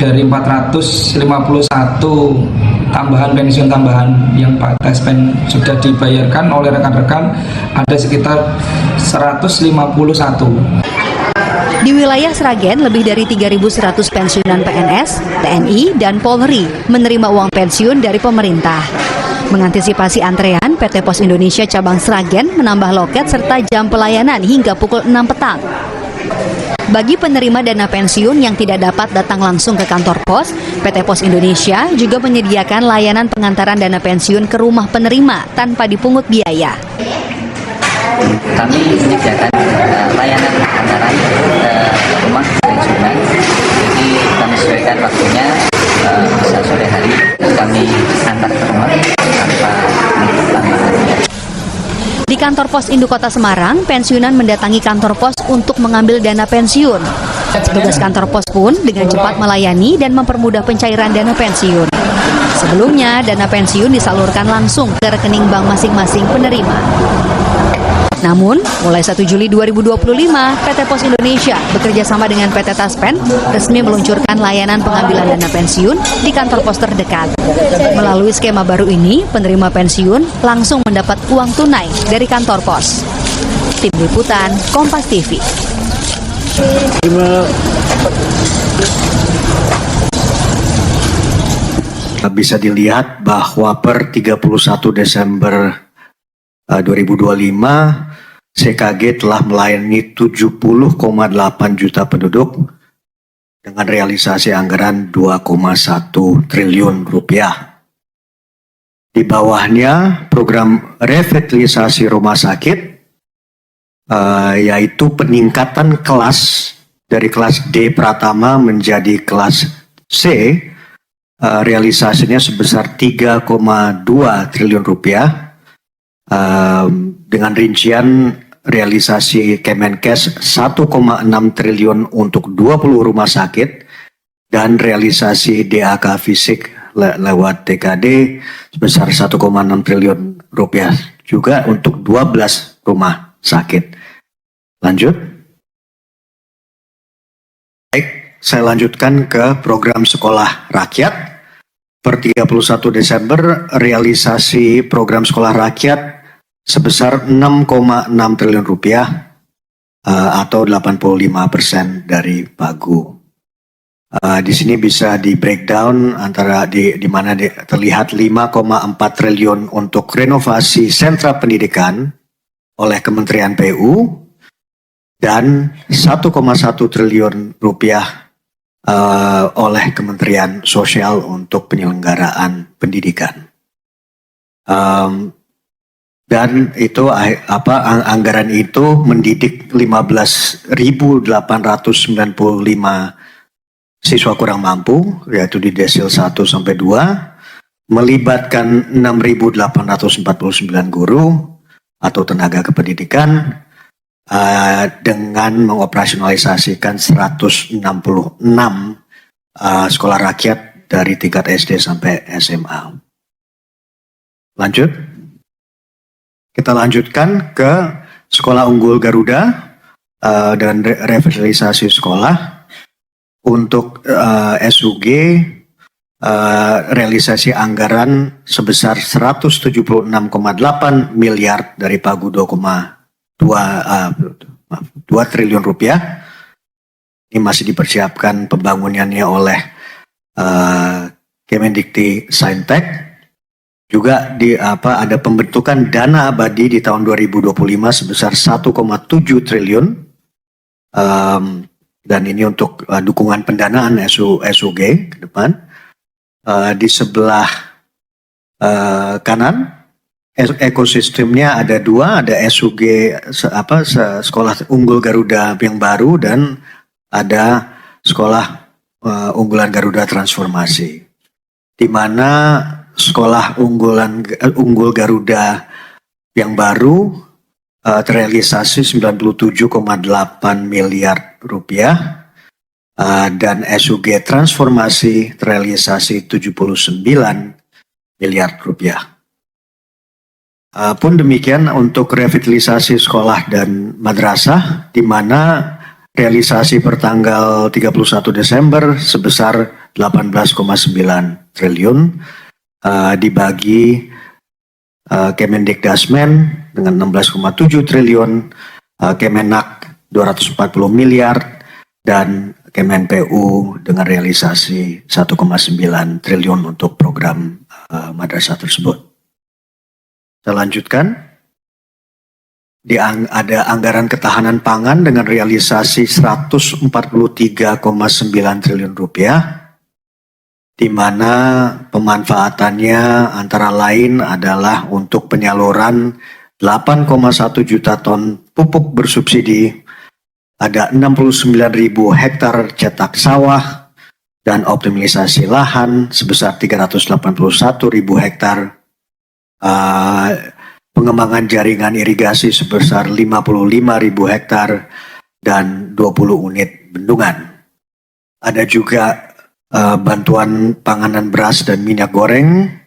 dari 451 tambahan pensiun tambahan yang Pak Tespen sudah dibayarkan oleh rekan-rekan ada sekitar 151. Di wilayah Sragen, lebih dari 3.100 pensiunan PNS, TNI, dan Polri menerima uang pensiun dari pemerintah. Mengantisipasi antrean, PT Pos Indonesia Cabang Sragen menambah loket serta jam pelayanan hingga pukul 6 petang. Bagi penerima dana pensiun yang tidak dapat datang langsung ke kantor pos, PT Pos Indonesia juga menyediakan layanan pengantaran dana pensiun ke rumah penerima tanpa dipungut biaya. Kami menyediakan layanan pengantaran ke rumah pensiunan, jadi kami sesuaikan waktunya, bisa sore hari kami antar ke rumah tanpa tambahan. Di kantor pos Induk Kota Semarang, pensiunan mendatangi kantor pos untuk mengambil dana pensiun. Petugas kantor pos pun dengan cepat melayani dan mempermudah pencairan dana pensiun. Sebelumnya, dana pensiun disalurkan langsung ke rekening bank masing-masing penerima. Namun, mulai 1 Juli 2025, PT Pos Indonesia bekerja sama dengan PT Taspen resmi meluncurkan layanan pengambilan dana pensiun di kantor pos terdekat. Melalui skema baru ini, penerima pensiun langsung mendapat uang tunai dari kantor pos. Tim Liputan, Kompas TV. Bisa dilihat bahwa per 31 Desember 2025, CKG telah melayani 70,8 juta penduduk dengan realisasi anggaran 2,1 triliun rupiah. Di bawahnya program revitalisasi rumah sakit, yaitu peningkatan kelas dari kelas D Pratama menjadi kelas C, realisasinya sebesar 3,2 triliun rupiah. Dengan rincian realisasi Kemenkes 1,6 triliun untuk 20 rumah sakit dan realisasi DAK fisik lewat TKD sebesar 1,6 triliun rupiah juga untuk 12 rumah sakit. Lanjut. Baik, saya lanjutkan ke program sekolah rakyat. Per 31 Desember, realisasi program sekolah rakyat sebesar 6,6 triliun rupiah atau 85% dari pagu. Di sini bisa di breakdown antara di mana terlihat 5,4 triliun untuk renovasi sentra pendidikan oleh Kementerian PU dan 1,1 triliun rupiah oleh Kementerian Sosial untuk penyelenggaraan pendidikan. Dan itu anggaran itu mendidik 15.895 siswa kurang mampu, yaitu di desil 1 sampai 2, melibatkan 6.849 guru atau tenaga kependidikan, dengan mengoperasionalisasikan 166 sekolah rakyat dari tingkat SD sampai SMA. Lanjut. Kita lanjutkan ke Sekolah Unggul Garuda dan revitalisasi sekolah. Untuk SUG, realisasi anggaran sebesar 176,8 miliar dari pagu 2 triliun rupiah. Ini masih dipersiapkan pembangunannya oleh Kemendikti Saintek. Juga ada pembentukan dana abadi di tahun 2025 sebesar 1,7 triliun. Dan ini untuk dukungan pendanaan SUG ke depan. Di sebelah kanan ekosistemnya ada 2, ada SUG Sekolah Unggul Garuda yang baru dan ada Sekolah Unggulan Garuda Transformasi, di mana Sekolah Unggul Garuda yang baru terrealisasi 97,8 miliar rupiah dan SUG Transformasi terrealisasi 79 miliar rupiah. Pun demikian untuk revitalisasi sekolah dan madrasah, di mana realisasi per tanggal 31 Desember sebesar 18,9 triliun, dibagi Kemendikdasmen dengan 16,7 triliun, Kemenak 240 miliar, dan Kemenpu dengan realisasi 1,9 triliun untuk program madrasah tersebut. Saya lanjutkan. Ada anggaran ketahanan pangan dengan realisasi 143,9 triliun rupiah, di mana pemanfaatannya antara lain adalah untuk penyaluran 8,1 juta ton pupuk bersubsidi, ada 69.000 hektar cetak sawah, dan optimalisasi lahan sebesar 381.000 hektar, pengembangan jaringan irigasi sebesar 55.000 hektar, dan 20 unit bendungan. Ada juga bantuan panganan beras dan minyak goreng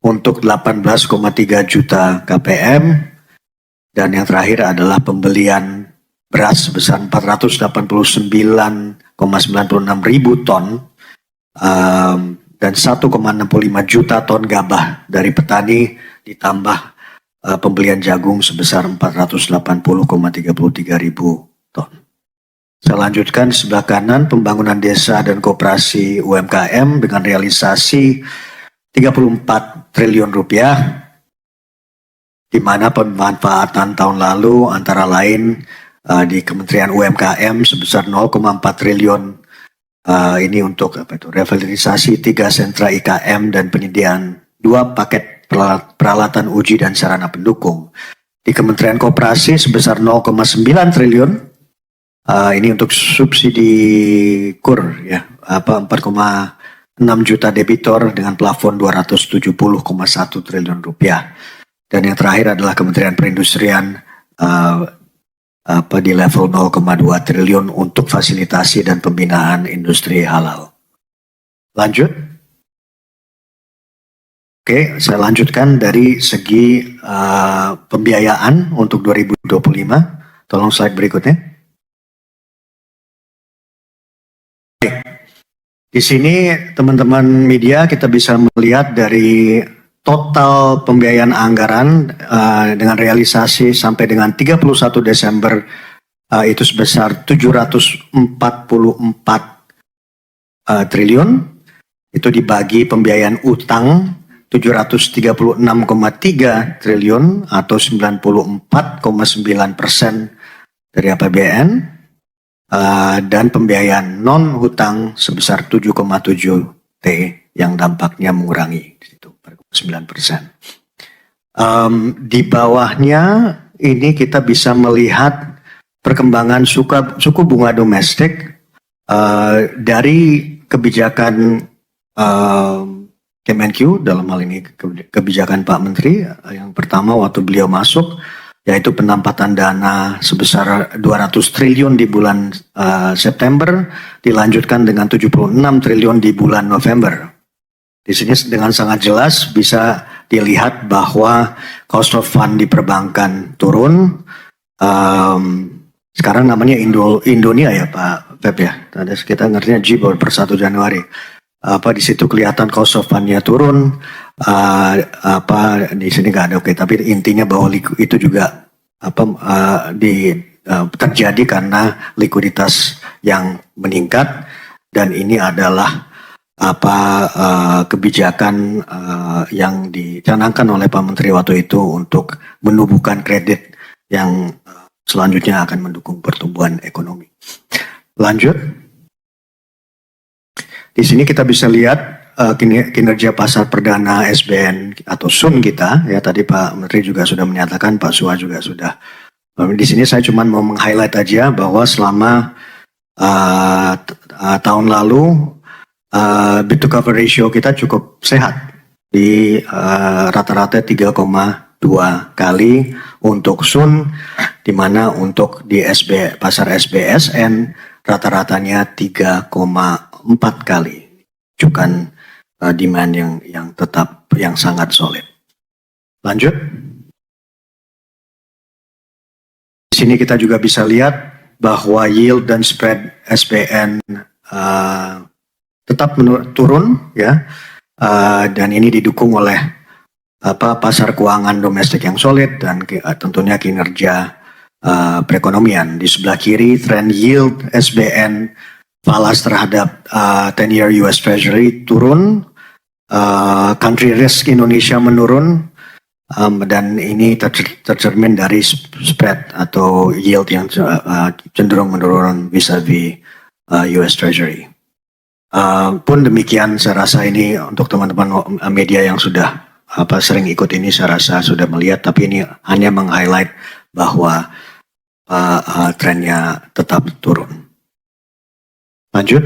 untuk 18,3 juta kpm, dan yang terakhir adalah pembelian beras sebesar 489,96 ribu ton, dan 1,65 juta ton gabah dari petani, ditambah pembelian jagung sebesar 480,33 ribu ton. Saya lanjutkan sebelah kanan, pembangunan desa dan koperasi UMKM dengan realisasi 34 triliun rupiah, di mana pemanfaatan tahun lalu antara lain di Kementerian UMKM sebesar 0,4 triliun, ini untuk revitalisasi 3 sentra IKM dan penyediaan 2 paket peralatan uji dan sarana pendukung. Di Kementerian Koperasi sebesar 0,9 triliun, ini untuk subsidi KUR, ya, 4,6 juta debitor dengan plafon 270,1 triliun rupiah. Dan yang terakhir adalah Kementerian Perindustrian di level 0,2 triliun untuk fasilitasi dan pembinaan industri halal. Lanjut. Oke, saya lanjutkan dari segi pembiayaan untuk 2025. Tolong slide berikutnya. Baik. Di sini teman-teman media kita bisa melihat dari total pembiayaan anggaran dengan realisasi sampai dengan 31 Desember itu sebesar 744 triliun. Itu dibagi pembiayaan utang 736,3 triliun atau 94,9% dari APBN, dan pembiayaan non hutang sebesar 7,7 T yang dampaknya mengurangi 9%. Di bawahnya ini kita bisa melihat perkembangan suku bunga domestik dari kebijakan Kemenq, dalam hal ini kebijakan Pak Menteri. Yang pertama waktu beliau masuk, yaitu penempatan dana sebesar 200 triliun di bulan September, dilanjutkan dengan 76 triliun di bulan November. Di sini dengan sangat jelas bisa dilihat bahwa cost of fund di perbankan turun. Sekarang namanya Indonia ya Pak Pep ya. Ada kita ngertinya JIBOR per 1 Januari. Di situ kelihatan cost of fund-nya turun, di sini nggak ada, oke, tapi intinya bahwa itu juga terjadi karena likuiditas yang meningkat, dan ini adalah kebijakan yang dicanangkan oleh Pak Menteri waktu itu untuk menumbuhkan kredit yang selanjutnya akan mendukung pertumbuhan ekonomi. Lanjut. Di sini kita bisa lihat kinerja pasar perdana SBN atau SUN kita, ya tadi Pak Menteri juga sudah menyatakan, Pak Suha juga sudah. Di sini saya cuma mau meng-highlight aja bahwa selama tahun lalu bid to cover ratio kita cukup sehat di rata-rata 3,2 kali untuk SUN, di mana untuk di pasar SBSN rata-ratanya 3,4 kali, menunjukkan demand yang tetap yang sangat solid. Lanjut. Di sini kita juga bisa lihat bahwa yield dan spread SBN tetap turun ya, dan ini didukung oleh pasar keuangan domestik yang solid dan tentunya kinerja perekonomian. Di sebelah kiri tren yield SBN falas terhadap 10-year US Treasury turun, country risk Indonesia menurun, dan ini tercermin dari spread atau yield yang cenderung menurun vis-a-vis US Treasury. Pun demikian, saya rasa ini untuk teman-teman media yang sudah sering ikut ini, saya rasa sudah melihat, tapi ini hanya meng-highlight bahwa trennya tetap turun. Lanjut.